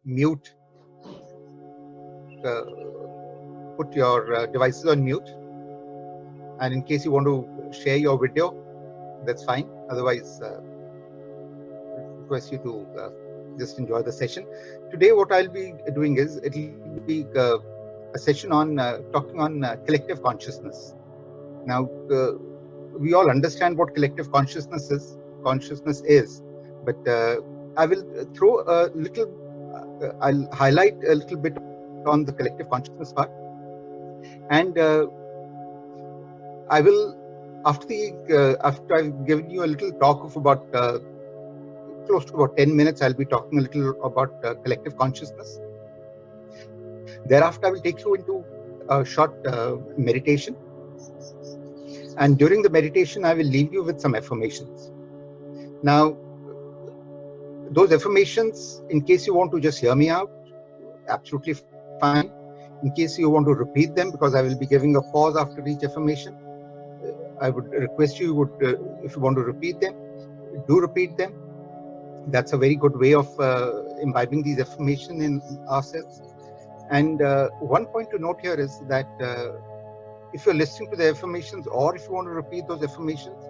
mute, put your devices on mute. And in case you want to share your video, that's fine. Otherwise, request you to just enjoy the session. Today, what I'll be doing is it will be a session on talking on collective consciousness. Now, we all understand what collective consciousness is, but I will throw a little. I'll highlight a little bit on the collective consciousness part, and I will, after I've given you a little talk of about close to about 10 minutes, I'll be talking a little about collective consciousness. Thereafter, I will take you into a short meditation. And during the meditation, I will leave you with some affirmations. Now, those affirmations, in case you want to just hear me out, absolutely fine. In case you want to repeat them, because I will be giving a pause after each affirmation, I would request you if you want to repeat them, do repeat them. That's a very good way of imbibing these affirmations in ourselves. And one point to note here is that if you're listening to the affirmations, or if you want to repeat those affirmations,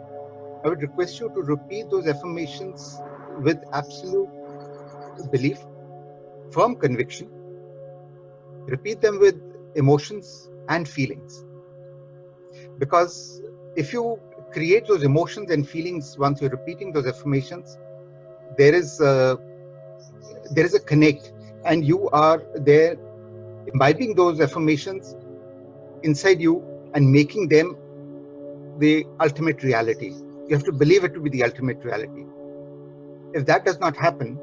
I would request you to repeat those affirmations with absolute belief, firm conviction. Repeat them with emotions and feelings. Because if you create those emotions and feelings once you're repeating those affirmations, there is a connect, and you are there imbibing those affirmations inside you and making them the ultimate reality. You have to believe it to be the ultimate reality. If that does not happen,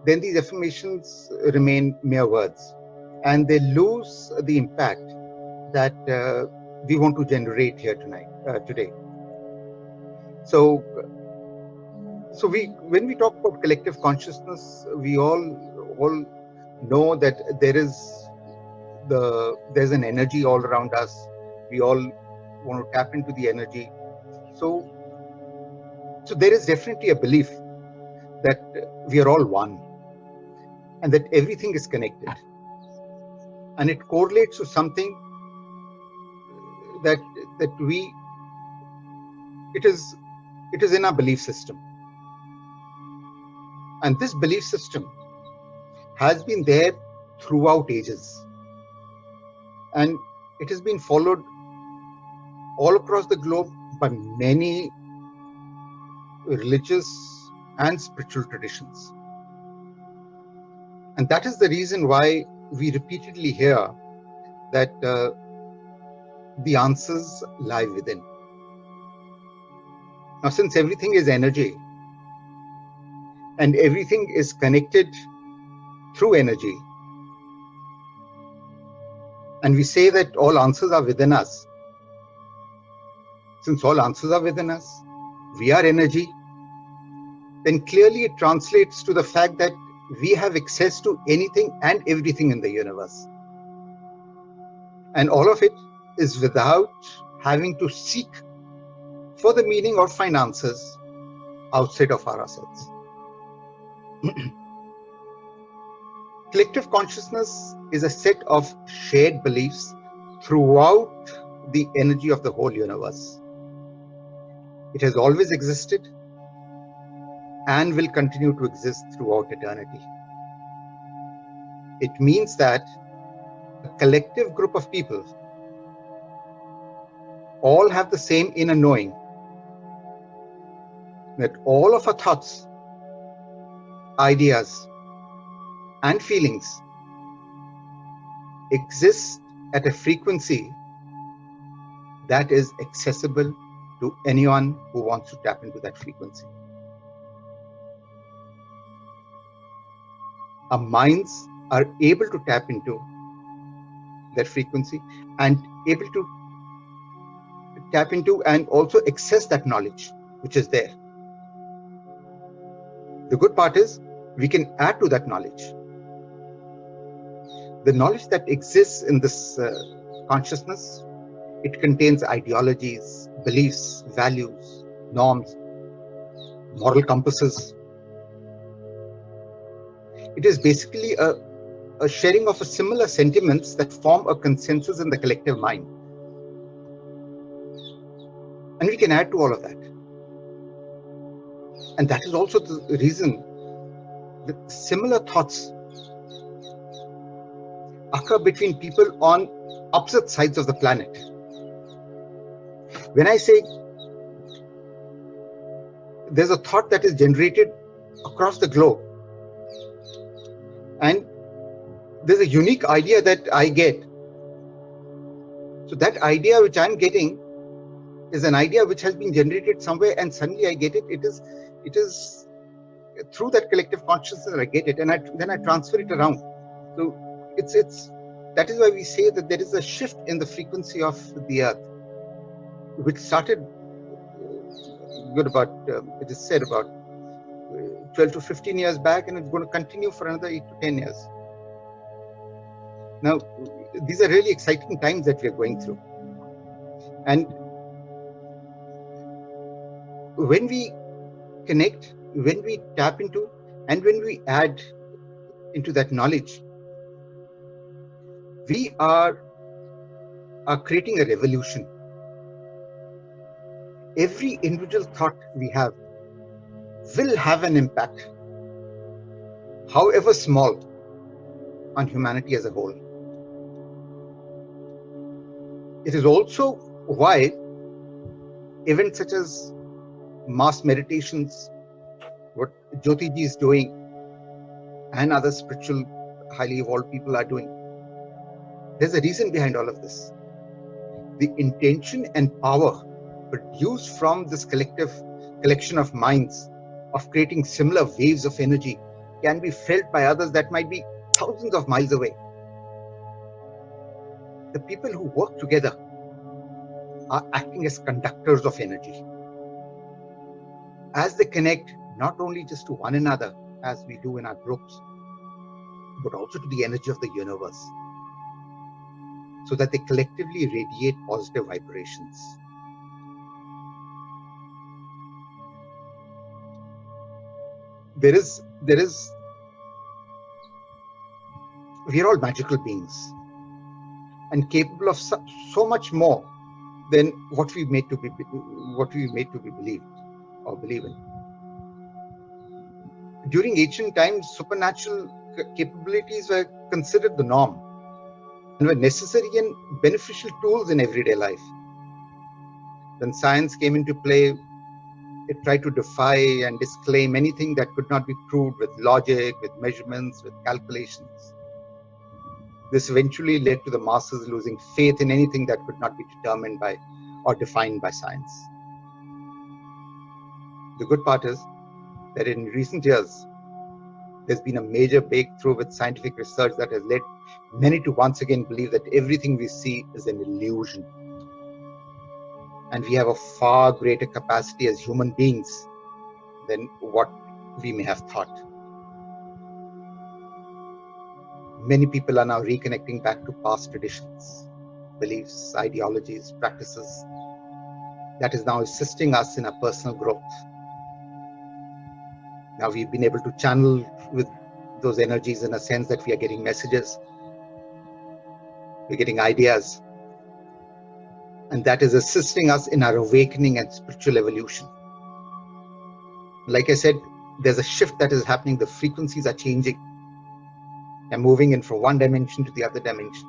then these affirmations remain mere words, and they lose the impact that we want to generate here today. So when we talk about collective consciousness, we all know that there's an energy all around us. We all want to tap into the energy. So there is definitely a belief that we are all one, and that everything is connected, and it correlates to something that it is in our belief system. And this belief system has been there throughout ages, and it has been followed all across the globe by many religious and spiritual traditions. And that is the reason why we repeatedly hear that the answers lie within. Now, since everything is energy and everything is connected through energy, and we say that all answers are within us, since all answers are within us, we are energy, then clearly it translates to the fact that we have access to anything and everything in the universe. And all of it is without having to seek for the meaning or find answers outside of ourselves. Collective consciousness is a set of shared beliefs throughout the energy of the whole universe. It has always existed and will continue to exist throughout eternity. It means that a collective group of people all have the same inner knowing, that all of our thoughts, ideas, and feelings exist at a frequency that is accessible to anyone who wants to tap into that frequency. Our minds are able to tap into that frequency and able to tap into and also access that knowledge which is there. The good part is we can add to that knowledge. The knowledge that exists in this consciousness, it contains ideologies, beliefs, values, norms, moral compasses. It is basically a sharing of a similar sentiments that form a consensus in the collective mind. And we can add to all of that. And that is also the reason that similar thoughts occur between people on opposite sides of the planet. When I say there's a thought that is generated across the globe, and there's a unique idea that I get. So that idea which I'm getting is an idea which has been generated somewhere, and suddenly I get it. It is through that collective consciousness that I get it, and then I transfer it around. So it's that is why we say that there is a shift in the frequency of the earth, which started good about it is said about 12 to 15 years back, and it's going to continue for another 8 to 10 years. Now, these are really exciting times that we are going through. And when we connect, when we tap into, and when we add into that knowledge, we are creating a revolution. Every individual thought we have will have an impact, however small, on humanity as a whole. It is also why events such as mass meditations, what Jyoti ji is doing, and other spiritual, highly evolved people are doing, there's a reason behind all of this. The intention and power produced from this collection of minds of creating similar waves of energy can be felt by others that might be thousands of miles away. The people who work together are acting as conductors of energy. As they connect, not only just to one another, as we do in our groups, but also to the energy of the universe, so that they collectively radiate positive vibrations. We are all magical beings and capable of so much more than what we made to be believed or believe in. During ancient times, supernatural capabilities were considered the norm and were necessary and beneficial tools in everyday life. When science came into play, it tried to defy and disclaim anything that could not be proved with logic, with measurements, with calculations. This eventually led to the masses losing faith in anything that could not be determined by or defined by science. The good part is that in recent years, there's been a major breakthrough with scientific research that has led many to once again believe that everything we see is an illusion. And we have a far greater capacity as human beings than what we may have thought. Many people are now reconnecting back to past traditions, beliefs, ideologies, practices that is now assisting us in our personal growth. Now we've been able to channel with those energies in a sense that we are getting messages, we're getting ideas, and that is assisting us in our awakening and spiritual evolution. Like I said, there's a shift that is happening. The frequencies are changing and moving in from one dimension to the other dimension.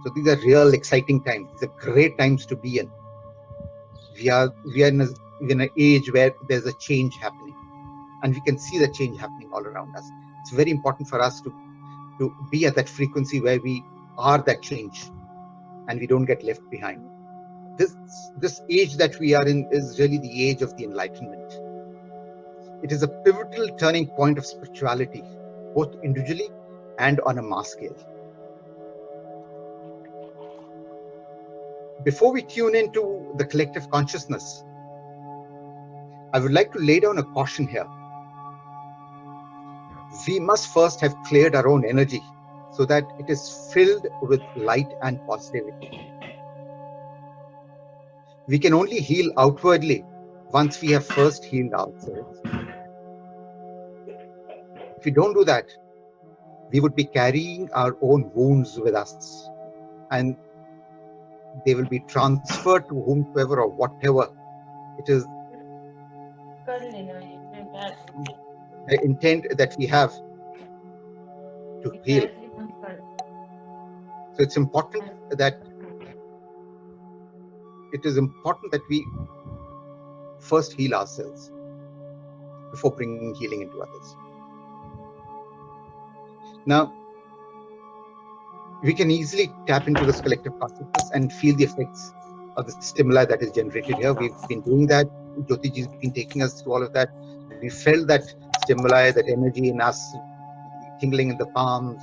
So these are real exciting times. These are great times to be in. We are in an age where there's a change happening, and we can see the change happening all around us. It's very important for us to be at that frequency where we are that change and we don't get left behind. This age that we are in is really the age of the enlightenment. It is a pivotal turning point of spirituality, both individually and on a mass scale. Before we tune into the collective consciousness, I would like to lay down a caution here. We must first have cleared our own energy so that it is filled with light and positivity. We can only heal outwardly once we have first healed ourselves. If we don't do that, we would be carrying our own wounds with us, and they will be transferred to whomsoever or whatever it is the intent that we have to heal. So it's important that we first heal ourselves before bringing healing into others. Now, we can easily tap into this collective consciousness and feel the effects of the stimuli that is generated here. We've been doing that. Jyoti ji's been taking us through all of that. We felt that stimuli, that energy in us, tingling in the palms,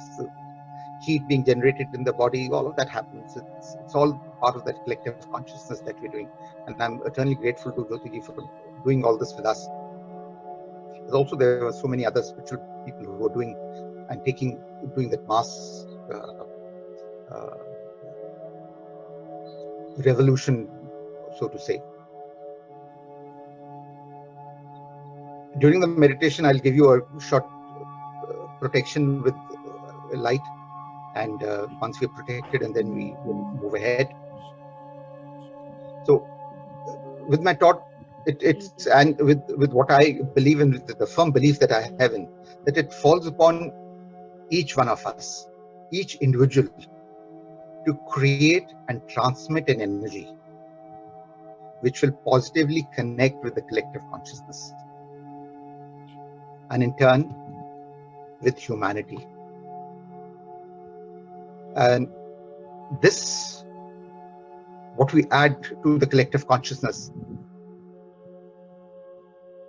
heat being generated in the body, all of that happens. It's all part of that collective consciousness that we're doing. And I'm eternally grateful to Jyoti ji for doing all this with us. But also, there were so many other spiritual people who were doing that mass revolution, so to say. During the meditation, I'll give you a short protection with light, and once we're protected, and then we will move ahead. So, with my thought, and with what I believe in, the firm belief that I have in, that it falls upon each one of us, each individual, to create and transmit an energy which will positively connect with the collective consciousness, and in turn with humanity. And this, what we add to the collective consciousness,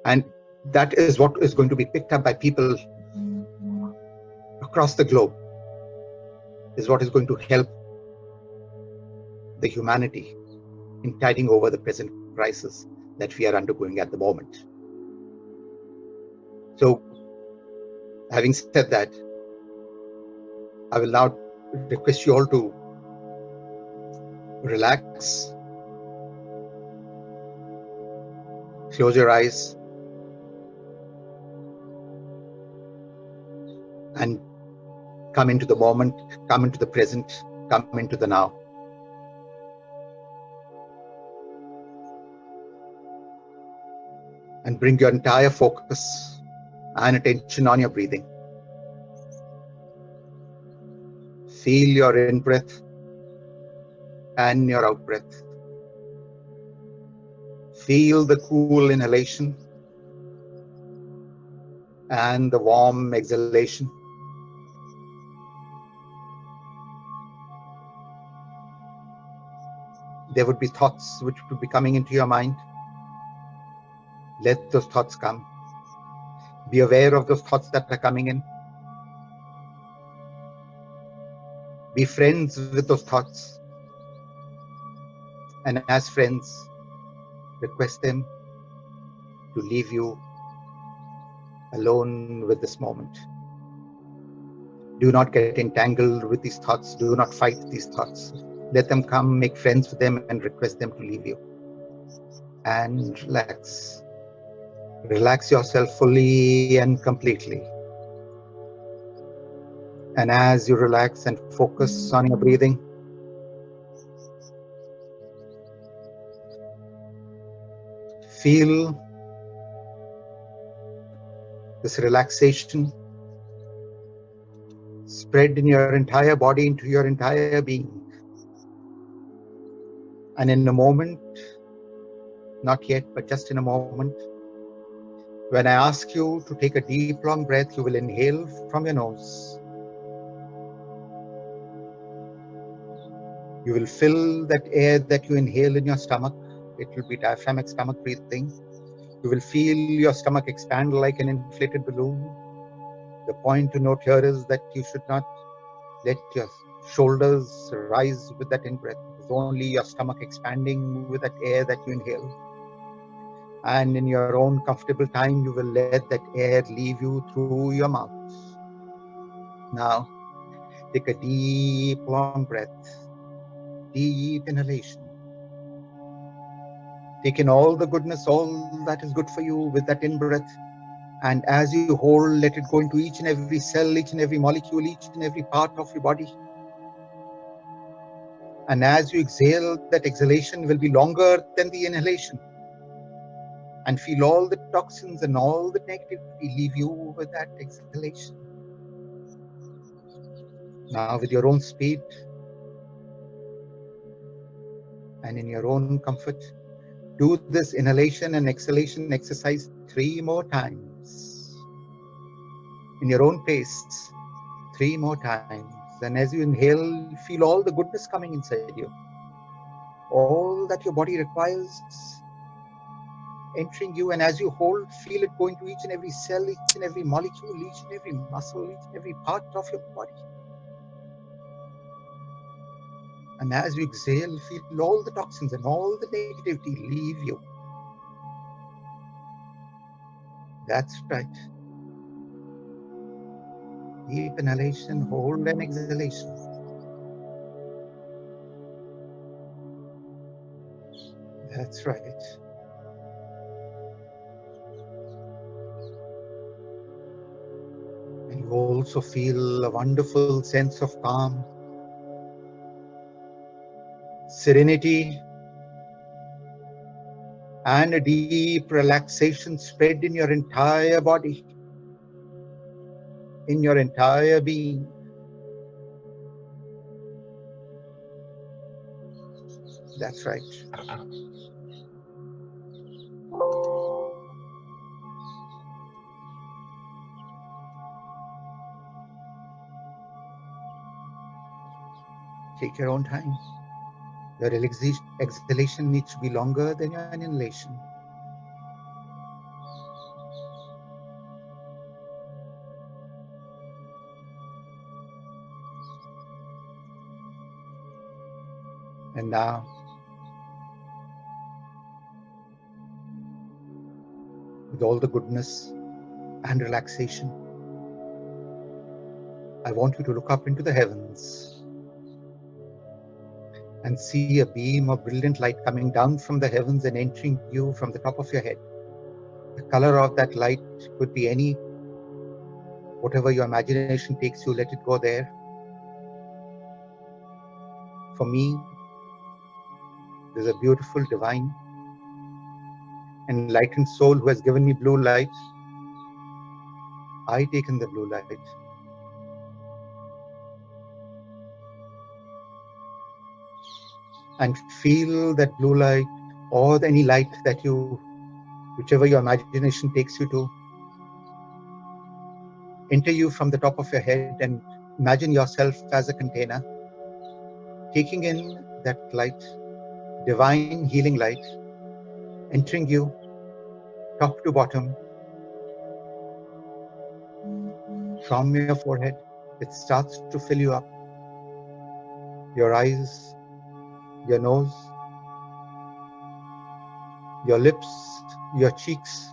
and that is what is going to be picked up by people across the globe, is what is going to help the humanity in tiding over the present crisis that we are undergoing at the moment. So, having said that, I will now request you all to relax, close your eyes, and come into the moment, come into the present, come into the now. And bring your entire focus and attention on your breathing. Feel your in-breath and your out-breath. Feel the cool inhalation and the warm exhalation. There would be thoughts which would be coming into your mind. Let those thoughts come. Be aware of those thoughts that are coming in. Be friends with those thoughts. And as friends, request them to leave you alone with this moment. Do not get entangled with these thoughts. Do not fight these thoughts. Let them come, make friends with them, and request them to leave you. And relax. Relax yourself fully and completely. And as you relax and focus on your breathing, feel this relaxation spread in your entire body, into your entire being. And in a moment, not yet, but just in a moment, when I ask you to take a deep, long breath, you will inhale from your nose. You will fill that air that you inhale in your stomach. It will be diaphragmatic stomach breathing. You will feel your stomach expand like an inflated balloon. The point to note here is that you should not let your shoulders rise with that in-breath. It's only your stomach expanding with that air that you inhale. And in your own comfortable time, you will let that air leave you through your mouth. Now, take a deep, long breath. Deep inhalation. Take in all the goodness, all that is good for you with that in-breath. And as you hold, let it go into each and every cell, each and every molecule, each and every part of your body. And as you exhale, that exhalation will be longer than the inhalation. And feel all the toxins and all the negativity leave you with that exhalation. Now, with your own speed and in your own comfort, do this inhalation and exhalation exercise 3 more times. In your own pace, 3 more times. And as you inhale, feel all the goodness coming inside you. All that your body requires entering you. And as you hold, feel it going to each and every cell, each and every molecule, each and every muscle, each and every part of your body. And as you exhale, feel all the toxins and all the negativity leave you. That's right. Deep inhalation, hold, and exhalation. That's right. And you also feel a wonderful sense of calm, serenity, and a deep relaxation spread in your entire body, in your entire being. That's right. Take your own time. Your exhalation needs to be longer than your inhalation. And now, with all the goodness and relaxation, I want you to look up into the heavens and see a beam of brilliant light coming down from the heavens and entering you from the top of your head. The color of that light could be any, whatever your imagination takes you, let it go there. For me, there's a beautiful, divine, enlightened soul who has given me blue light. I take in the blue light. And feel that blue light or any light that you, whichever your imagination takes you to, enter you from the top of your head, and imagine yourself as a container, taking in that light, divine healing light, entering you top to bottom, from your forehead. It starts to fill you up. Your eyes, your nose, your lips, your cheeks,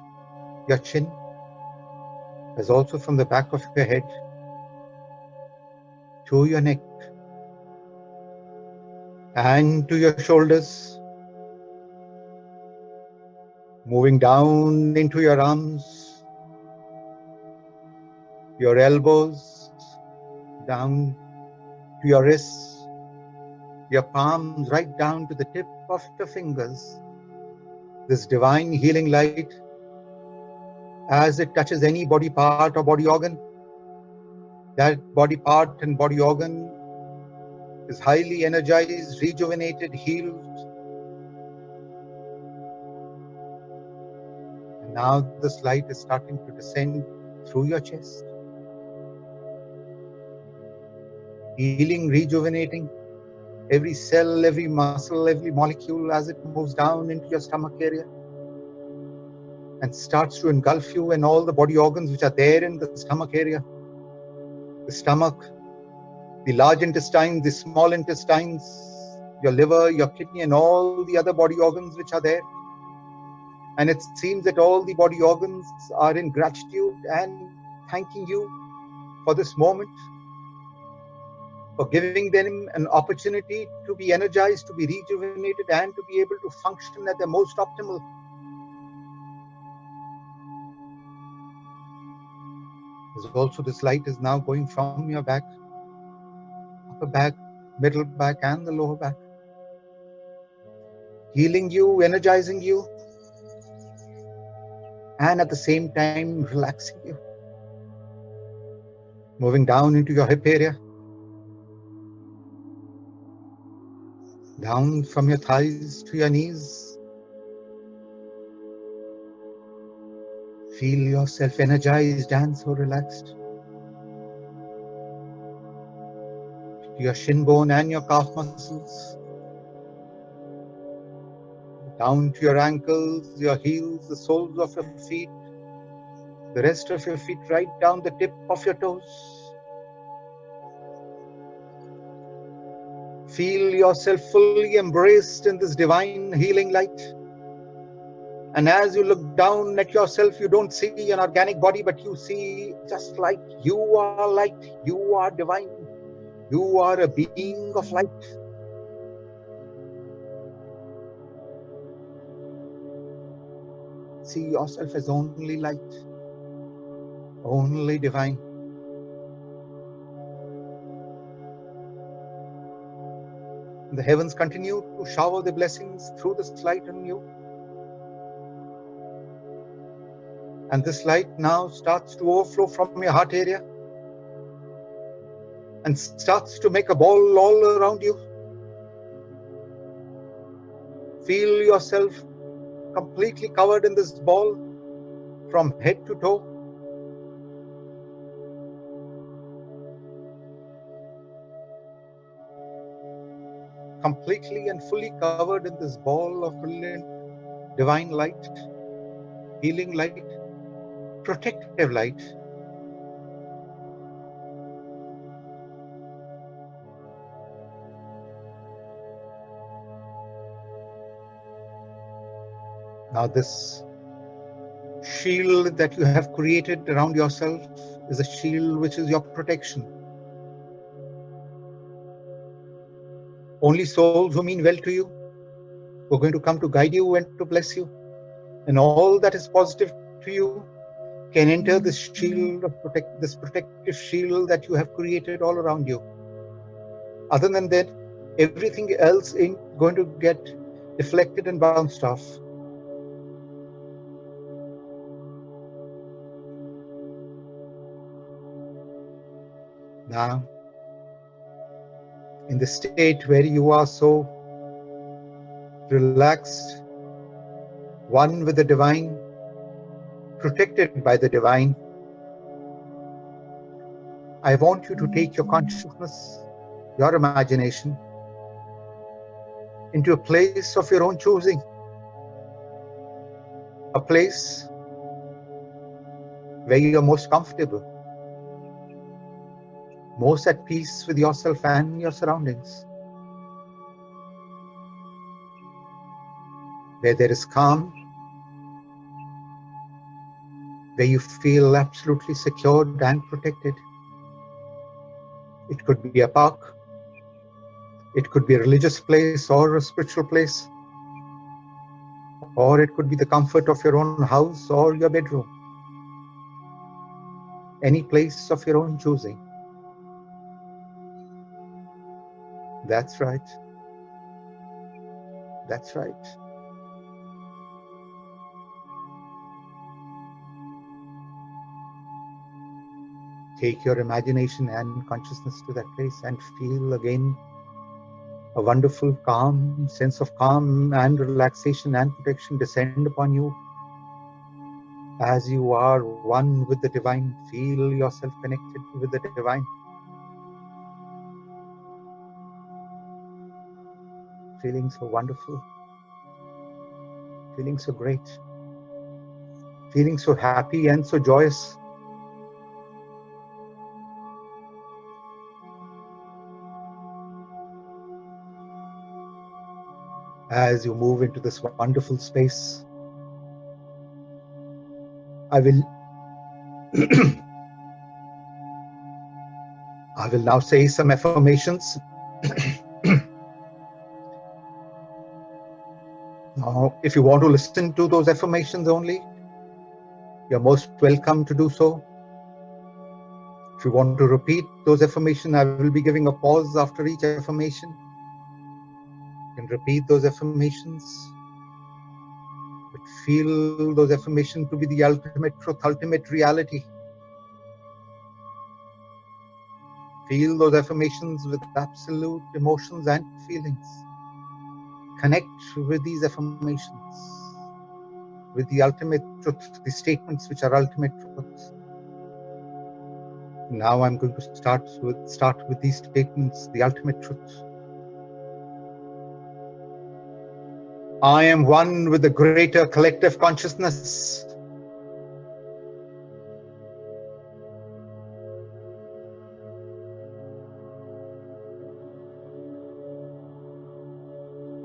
your chin, as also from the back of your head to your neck and to your shoulders, moving down into your arms, your elbows, down to your wrists, your palms, right down to the tip of your fingers. This divine healing light, as it touches any body part or body organ, that body part and body organ is highly energized, rejuvenated, healed. And now this light is starting to descend through your chest, healing, rejuvenating every cell, every muscle, every molecule as it moves down into your stomach area and starts to engulf you and all the body organs which are there in the stomach area. The stomach, the large intestine, the small intestines, your liver, your kidney, and all the other body organs which are there. And it seems that all the body organs are in gratitude and thanking you for this moment, for giving them an opportunity to be energized, to be rejuvenated, and to be able to function at their most optimal. There's also this light is now going from your back, upper back, middle back, and the lower back, healing you, energizing you, and at the same time relaxing you. Moving down into your hip area, down from your thighs to your knees. Feel yourself energized and so relaxed. To your shin bone and your calf muscles. Down to your ankles, your heels, the soles of your feet, the rest of your feet, right down the tip of your toes. Feel yourself fully embraced in this divine healing light. And as you look down at yourself, you don't see an organic body, but you see just light. You are light. You are divine. You are a being of light. See yourself as only light, only divine. The heavens continue to shower the blessings through this light on you. And this light now starts to overflow from your heart area and starts to make a ball all around you. Feel yourself completely covered in this ball from head to toe. Completely and fully covered in this ball of brilliant divine light, healing light, protective light. Now this shield that you have created around yourself is a shield which is your protection. Only souls who mean well to you, who are going to come to guide you and to bless you. And all that is positive to you can enter this shield of this protective shield that you have created all around you. Other than that, everything else ain't going to get deflected and bounced off. Now, in the state where you are so relaxed, one with the divine, protected by the divine, I want you to take your consciousness, your imagination, into a place of your own choosing. A place where you are most comfortable, most at peace with yourself and your surroundings. Where there is calm, where you feel absolutely secured and protected. It could be a park, it could be a religious place or a spiritual place, or it could be the comfort of your own house or your bedroom. Any place of your own choosing. That's right. That's right. Take your imagination and consciousness to that place and feel again a wonderful calm, sense of calm and relaxation and protection descend upon you. As you are one with the divine, feel yourself connected with the divine. Feeling so wonderful, feeling so great, feeling so happy and so joyous. As you move into this wonderful space, I will now say some affirmations. Now, if you want to listen to those affirmations only, you're most welcome to do so. If you want to repeat those affirmations, I will be giving a pause after each affirmation. You can repeat those affirmations, but feel those affirmations to be the ultimate truth, ultimate reality. Feel those affirmations with absolute emotions and feelings. Connect with these affirmations, with the ultimate truth, the statements which are ultimate truth. Now I'm going to start with these statements, the ultimate truth. I am one with the greater collective consciousness.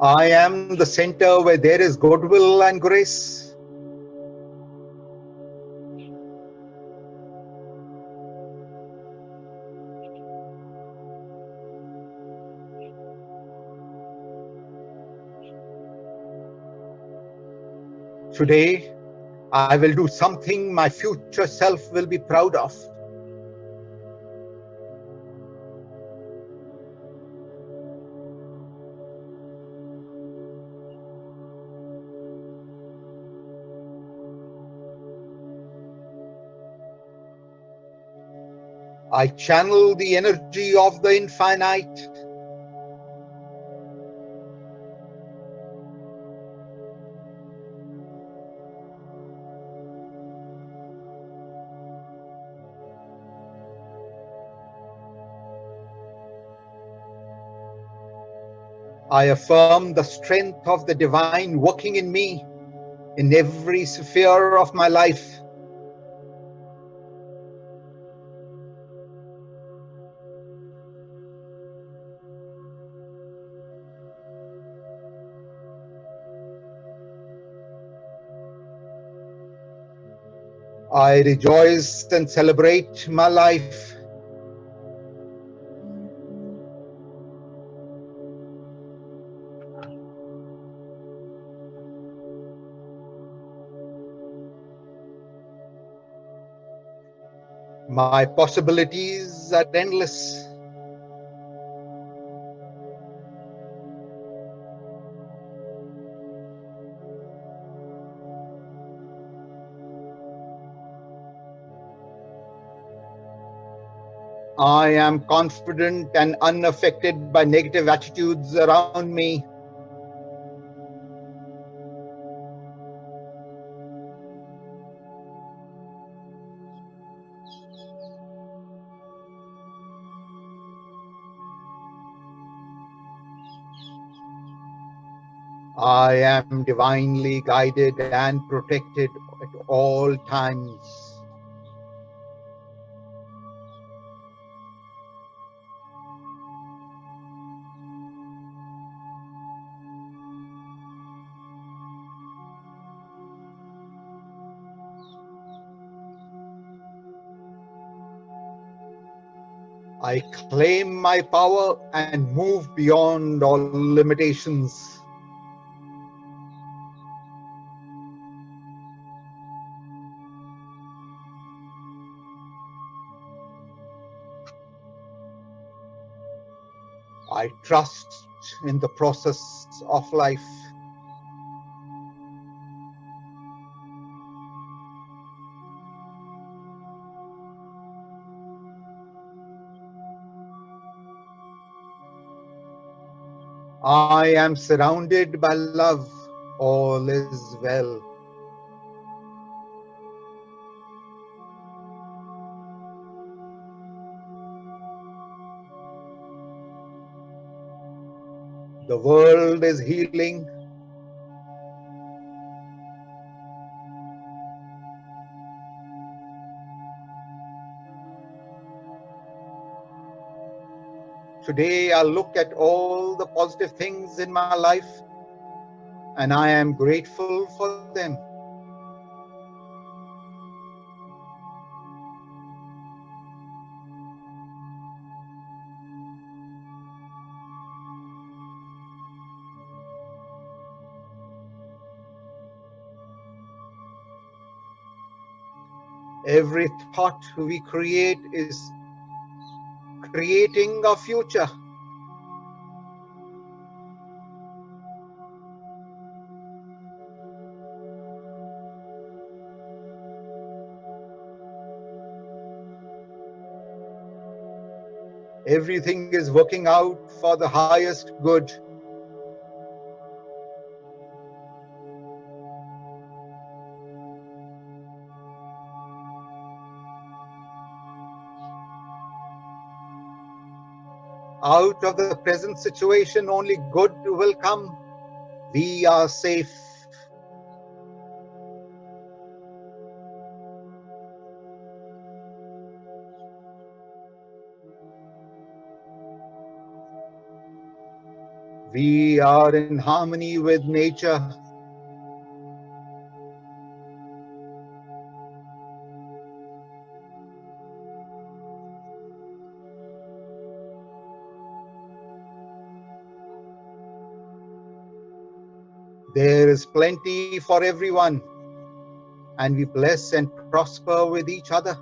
I am the center where there is goodwill and grace. Today, I will do something my future self will be proud of. I channel the energy of the infinite. I affirm the strength of the divine working in me in every sphere of my life. I rejoice and celebrate my life. My possibilities are endless. I am confident and unaffected by negative attitudes around me. I am divinely guided and protected at all times. I claim my power and move beyond all limitations. I trust in the process of life. I am surrounded by love. All is well. The world is healing. Today, I look at all the positive things in my life and I am grateful for them. Every thought we create is creating a future. Everything is working out for the highest good. Out of the present situation, only good will come. We are safe. We are in harmony with nature. There is plenty for everyone, and we bless and prosper with each other.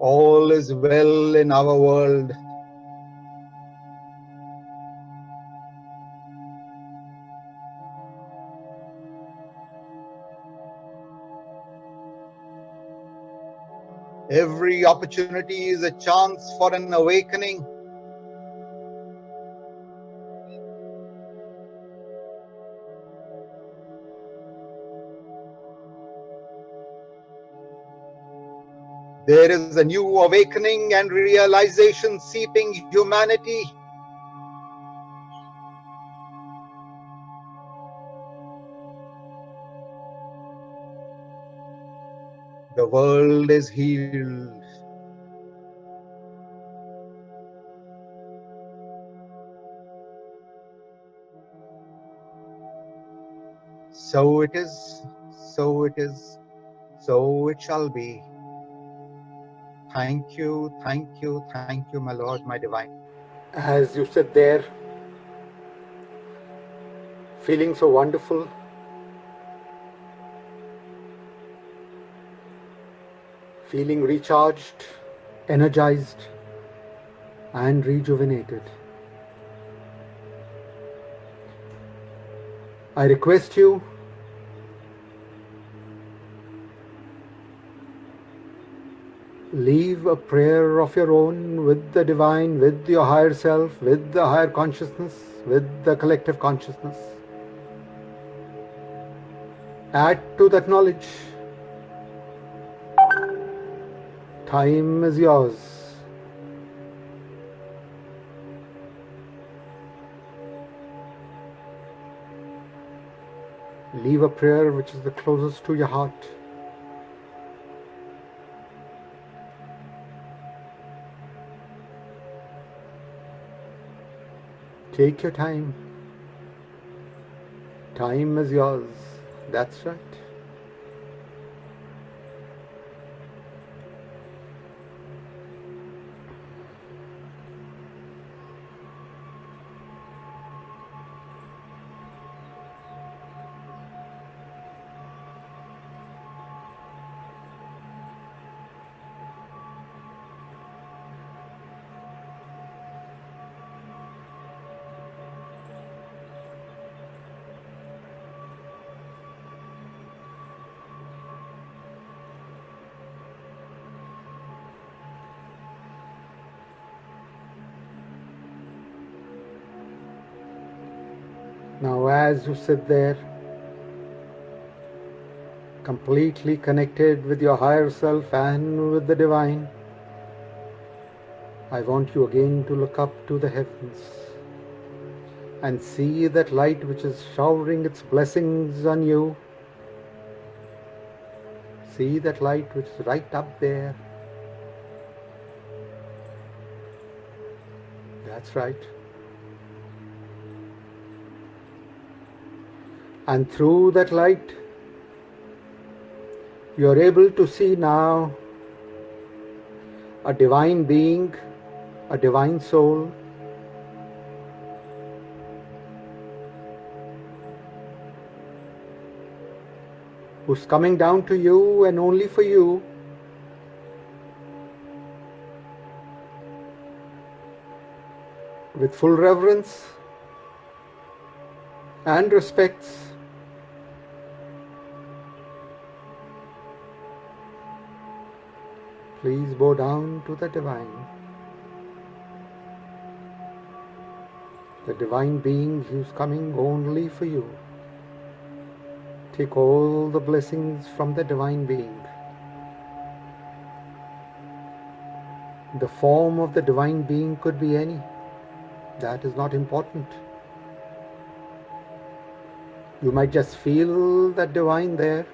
All is well in our world. Every opportunity is a chance for an awakening. There is a new awakening and realization seeping humanity. The world is healed. So it is, so it is, so it shall be. Thank you, my Lord, my Divine. As you sit there, feeling so wonderful, feeling recharged, energized, and rejuvenated, I request you leave a prayer of your own with the Divine, with your higher self, with the higher consciousness, with the collective consciousness. Add to that knowledge. Time is yours. Leave a prayer which is the closest to your heart. Take your time. Time is yours. That's right. Now, as you sit there, completely connected with your higher self and with the Divine, I want you again to look up to the heavens and see that light which is showering its blessings on you. See that light which is right up there. That's right. And through that light, you are able to see now a divine being, a divine soul, who's coming down to you and only for you, with full reverence and respects. Please bow down to the Divine. The Divine Being who's coming only for you. Take all the blessings from the Divine Being. The form of the Divine Being could be any. That is not important. You might just feel that Divine there,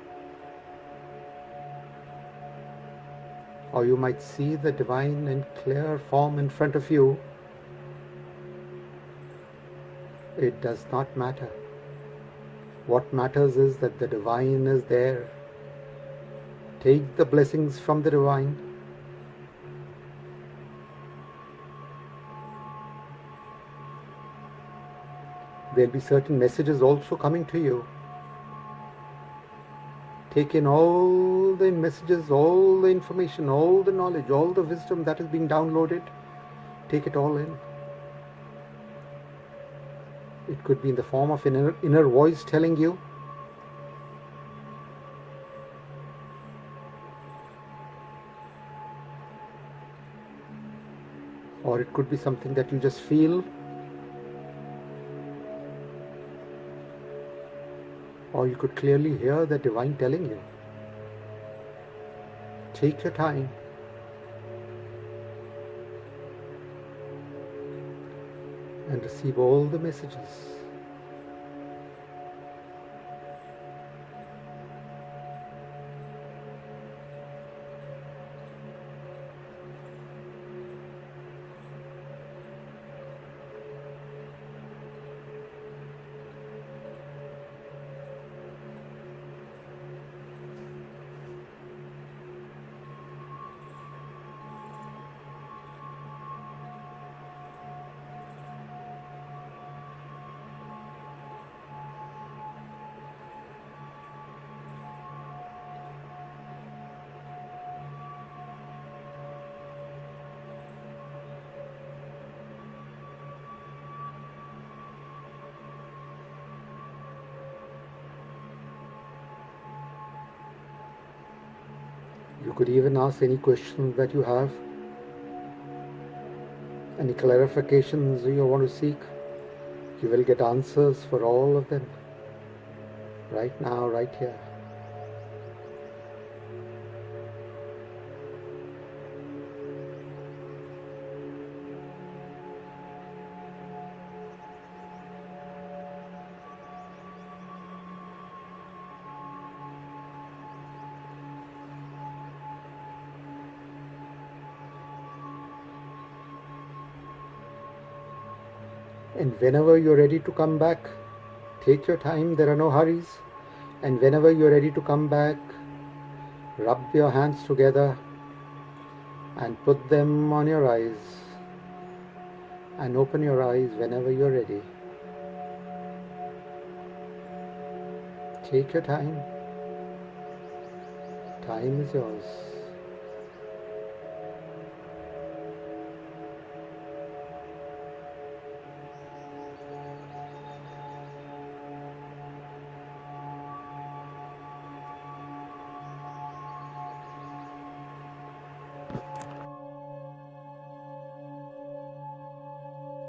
or you might see the Divine in clear form in front of you. It does not matter. What matters is that the Divine is there. Take the blessings from the Divine. There'll be certain messages also coming to you. Take in all the messages, all the information, all the knowledge, all the wisdom that is being downloaded. Take it all in. It could be in the form of an inner voice telling you. Or it could be something that you just feel. Or you could clearly hear the Divine telling you. Take your time. And receive all the messages. You could even ask any questions that you have, any clarifications you want to seek. You will get answers for all of them, right now, right here. And whenever you're ready to come back, take your time, there are no hurries. And whenever you're ready to come back, rub your hands together and put them on your eyes. And open your eyes whenever you're ready. Take your time. Time is yours.